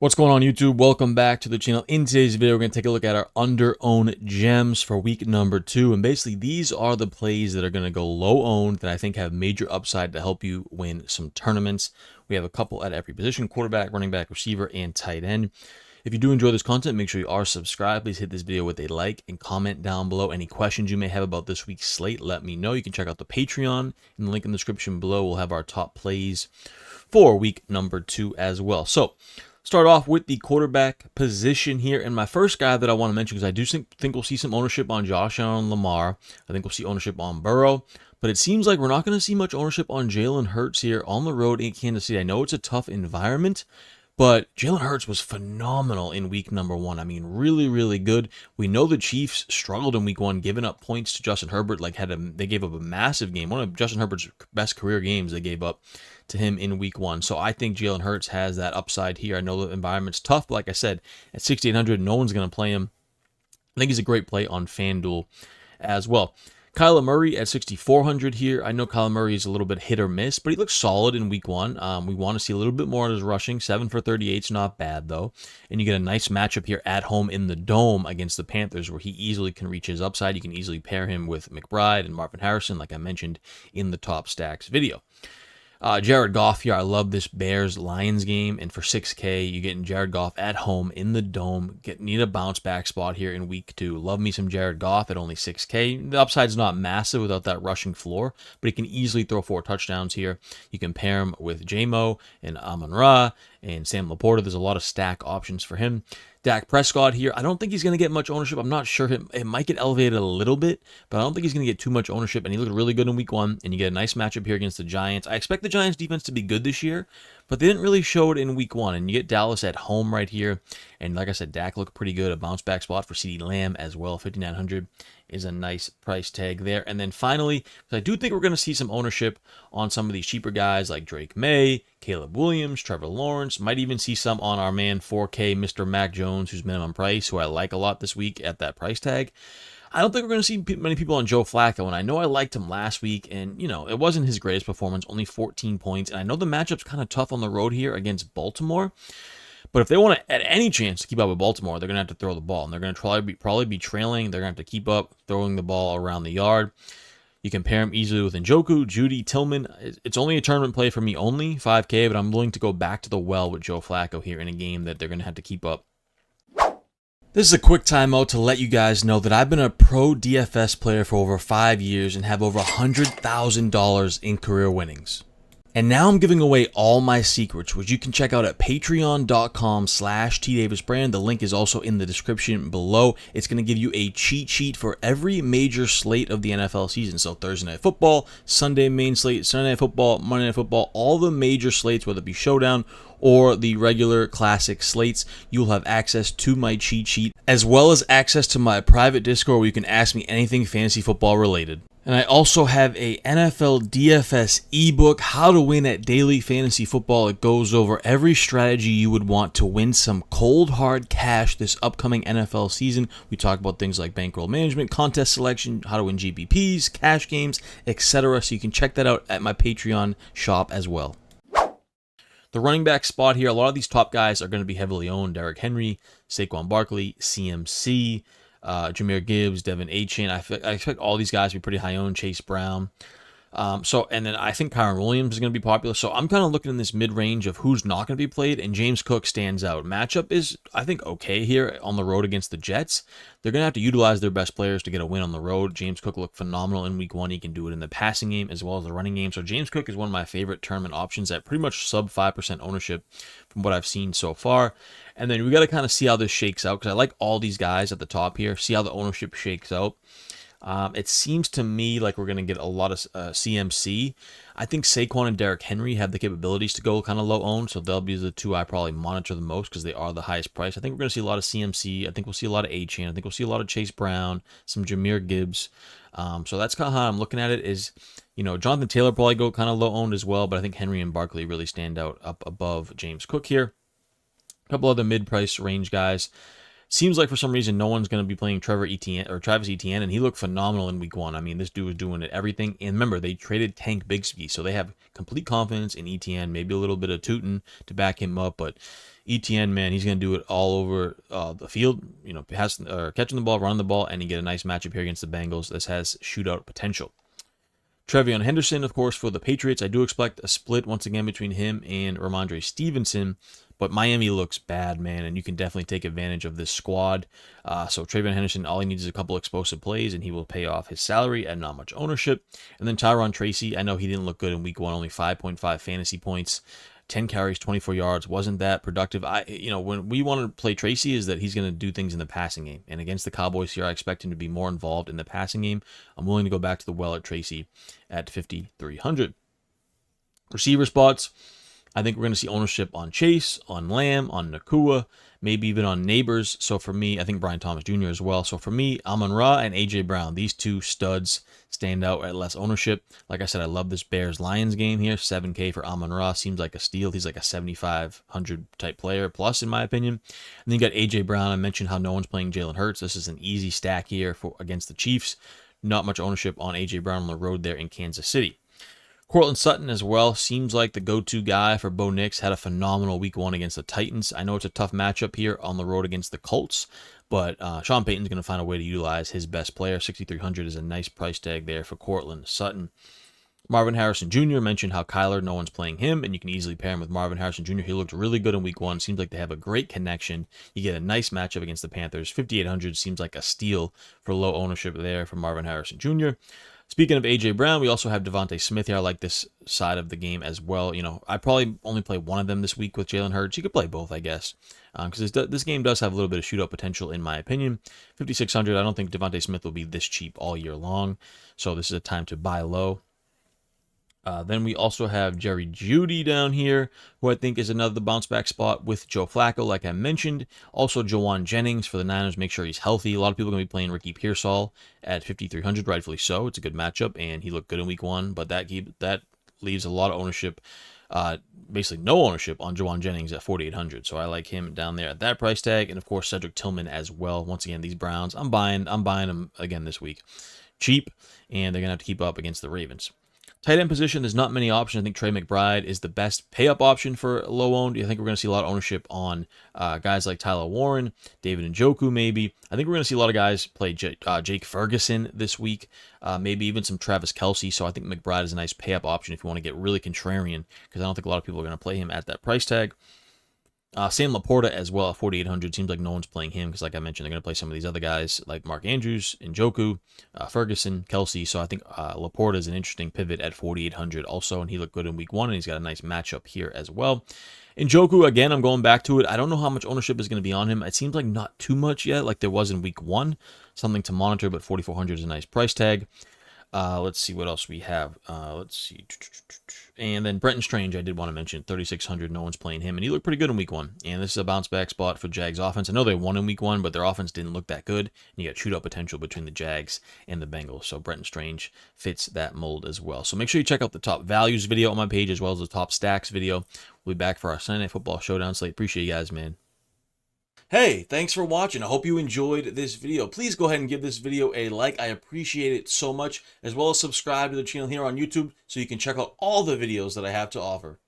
What's going on, YouTube? Welcome back to the channel. In today's video, we're going to take a look at our under-owned gems for week number 2. And basically, these are the plays that are going to go low-owned that I think have major upside to help you win some tournaments. We have a couple at every position: quarterback, running back, receiver, and tight end. If you do enjoy this content, make sure you are subscribed. Please hit this video with a like and comment down below. Any questions you may have about this week's slate, let me know. You can check out the Patreon in the link in the description below. We'll have our top plays for week number 2 as well. So, start off with the quarterback position here. And my first guy that I want to mention, because I do think we'll see some ownership on Josh Allen and Lamar. I think we'll see ownership on Burrow. But it seems like we're not going to see much ownership on Jalen Hurts here on the road in Kansas City. I know it's a tough environment, but Jalen Hurts was phenomenal in week number 1. I mean, really, really good. We know the Chiefs struggled in week 1, giving up points to Justin Herbert. They gave up a massive game. One of Justin Herbert's best career games they gave up to him in week 1. So I think Jalen Hurts has that upside here. I know the environment's tough, but like I said, at 6,800, no one's going to play him. I think he's a great play on Fanduel as well. Kyler Murray at 6,400 here. I know Kyler Murray is a little bit hit or miss, but he looks solid in week 1. We want to see a little bit more on his rushing. 7 for 38 is not bad, though. And you get a nice matchup here at home in the Dome against the Panthers, where he easily can reach his upside. You can easily pair him with McBride and Marvin Harrison, like I mentioned in the Top Stacks video. Jared Goff here. I love this Bears-Lions game, and for 6K, you're getting Jared Goff at home in the Dome. Need a bounce back spot here in week 2. Love me some Jared Goff at only 6K. The upside's not massive without that rushing floor, but he can easily throw 4 touchdowns here. You can pair him with J-Mo and Amon-Ra and Sam Laporta. There's a lot of stack options for him. Dak Prescott here. I don't think he's going to get much ownership. I'm not sure. It might get elevated a little bit, but I don't think he's going to get too much ownership. And he looked really good in week 1, and you get a nice matchup here against the Giants. I expect the Giants defense to be good this year, but they didn't really show it in week 1. And you get Dallas at home right here. And like I said, Dak looked pretty good. A bounce back spot for CeeDee Lamb as well. 5,900 is a nice price tag there. And then finally, I do think we're going to see some ownership on some of these cheaper guys like Drake May, Caleb Williams, Trevor Lawrence. Might even see some on our man 4K, Mr. Mac Jones, who's minimum price, who I like a lot this week at that price tag. I don't think we're going to see many people on Joe Flacco, and I know I liked him last week, and, it wasn't his greatest performance, only 14 points, and I know the matchup's kind of tough on the road here against Baltimore, but if they want to, at any chance, to keep up with Baltimore, they're going to have to throw the ball, and they're going to probably be trailing. They're going to have to keep up throwing the ball around the yard. You can pair him easily with Njoku, Judy, Tillman. It's only a tournament play for me, only 5K, but I'm willing to go back to the well with Joe Flacco here in a game that they're going to have to keep up. This is a quick timeout to let you guys know that I've been a pro DFS player for over 5 years and have over $100,000 in career winnings. And now I'm giving away all my secrets, which you can check out at patreon.com/tdavisbrand. The link is also in the description below. It's going to give you a cheat sheet for every major slate of the NFL season. So Thursday Night Football, Sunday main slate, Sunday Night Football, Monday Night Football, all the major slates, whether it be Showdown or the regular classic slates, you'll have access to my cheat sheet, as well as access to my private Discord where you can ask me anything fantasy football related. And I also have a NFL DFS ebook, How to Win at Daily Fantasy Football. It goes over every strategy you would want to win some cold hard cash this upcoming NFL season. We talk about things like bankroll management, contest selection, how to win GPPs, cash games, etc. So you can check that out at my Patreon shop as well. The running back spot here, a lot of these top guys are going to be heavily owned. Derrick Henry, Saquon Barkley, CMC, Jahmyr Gibbs, Devin Achane. I expect all these guys to be pretty high owned. Chase Brown. And then I think Kyron Williams is going to be popular. So I'm kind of looking in this mid-range of who's not going to be played, and James Cook stands out. Matchup is, I think, okay here on the road against the Jets. They're going to have to utilize their best players to get a win on the road. James Cook looked phenomenal in week 1. He can do it in the passing game as well as the running game. So James Cook is one of my favorite tournament options at pretty much sub 5% ownership from what I've seen so far. And then we got to kind of see how this shakes out, because I like all these guys at the top here. See how the ownership shakes out. It seems to me like we're going to get a lot of CMC. I think Saquon and Derrick Henry have the capabilities to go kind of low owned, so they'll be the two I probably monitor the most because they are the highest price. I think we're going to see a lot of CMC. I think we'll see a lot of Achane. I think we'll see a lot of Chase Brown, some Jahmyr Gibbs. So that's kind of how I'm looking at it. Is, Jonathan Taylor probably go kind of low owned as well, but I think Henry and Barkley really stand out up above James Cook here. A couple other mid-price range guys. Seems like for some reason no one's going to be playing Travis Etienne, and he looked phenomenal in week 1. I mean, this dude was doing it everything. And remember, they traded Tank Bigsby, so they have complete confidence in Etienne, maybe a little bit of Tootin to back him up, but Etienne, man, he's going to do it all over the field, you know, catching the ball, running the ball, and you get a nice matchup here against the Bengals. This has shootout potential. Trevion Henderson, of course, for the Patriots. I do expect a split once again between him and Ramondre Stevenson, but Miami looks bad, man, and you can definitely take advantage of this squad. So Trevion Henderson, all he needs is a couple explosive plays, and he will pay off his salary and not much ownership. And then Tyron Tracy, I know he didn't look good in week 1, only 5.5 fantasy points. 10 carries, 24 yards, wasn't that productive. When we want to play Tracy is that he's going to do things in the passing game. And against the Cowboys here, I expect him to be more involved in the passing game. I'm willing to go back to the well at Tracy at 5,300. Receiver spots, I think we're going to see ownership on Chase, on Lamb, on Nakua, maybe even on Neighbors. So for me, I think Brian Thomas Jr. as well. So for me, Amon-Ra and A.J. Brown, these two studs stand out at less ownership. Like I said, I love this Bears-Lions game here. 7K for Amon-Ra seems like a steal. He's like a 7,500 type player plus, in my opinion. And then you got A.J. Brown. I mentioned how no one's playing Jalen Hurts. This is an easy stack here against the Chiefs. Not much ownership on A.J. Brown on the road there in Kansas City. Courtland Sutton as well seems like the go-to guy for Bo Nix. Had a phenomenal week 1 against the Titans. I know it's a tough matchup here on the road against the Colts, but Sean Payton's going to find a way to utilize his best player. 6,300 is a nice price tag there for Courtland Sutton. Marvin Harrison Jr. mentioned how Kyler, no one's playing him, and you can easily pair him with Marvin Harrison Jr. He looked really good in week 1. Seems like they have a great connection. You get a nice matchup against the Panthers. 5,800 seems like a steal for low ownership there for Marvin Harrison Jr. Speaking of A.J. Brown, we also have Devontae Smith here. I like this side of the game as well. You know, I probably only play one of them this week with Jalen Hurts. You could play both, I guess, because this game does have a little bit of shootout potential, in my opinion. 5,600, I don't think Devontae Smith will be this cheap all year long, so this is a time to buy low. Then we also have Jerry Jeudy down here, who I think is another bounce back spot with Joe Flacco, like I mentioned. Also, Jawan Jennings for the Niners. Make sure he's healthy. A lot of people are going to be playing Ricky Pearsall at 5,300, rightfully so. It's a good matchup, and he looked good in week 1, but that leaves a lot of ownership, basically no ownership on Jawan Jennings at 4,800. So I like him down there at that price tag, and of course Cedric Tillman as well. Once again, these Browns, I'm buying them again this week, cheap, and they're going to have to keep up against the Ravens. Tight end position, there's not many options. I think Trey McBride is the best pay-up option for low-owned. I think we're going to see a lot of ownership on guys like Tyler Warren, David Njoku maybe. I think we're going to see a lot of guys play Jake Ferguson this week, maybe even some Travis Kelce. So I think McBride is a nice pay-up option if you want to get really contrarian, because I don't think a lot of people are going to play him at that price tag. Sam Laporta as well at 4,800. Seems like no one's playing him because, like I mentioned, they're going to play some of these other guys like Mark Andrews, Njoku, Ferguson, Kelce. So I think Laporta is an interesting pivot at 4,800 also, and he looked good in week 1, and he's got a nice matchup here as well. Njoku, again, I'm going back to it. I don't know how much ownership is going to be on him. It seems like not too much yet, like there was in week 1. Something to monitor, but 4,400 is a nice price tag. Let's see what else we have. Let's see. And then Brenton Strange, I did want to mention, 3,600. No one's playing him, and he looked pretty good in week 1. And this is a bounce back spot for Jags offense. I know they won in week 1, but their offense didn't look that good. And you got shootout potential between the Jags and the Bengals. So Brenton Strange fits that mold as well. So make sure you check out the top values video on my page as well as the top stacks video. We'll be back for our Sunday Night Football Showdown slate. Appreciate you guys, man. Hey, thanks for watching. I hope you enjoyed this video. Please go ahead and give this video a like. I appreciate it so much, as well as subscribe to the channel here on YouTube so you can check out all the videos that I have to offer.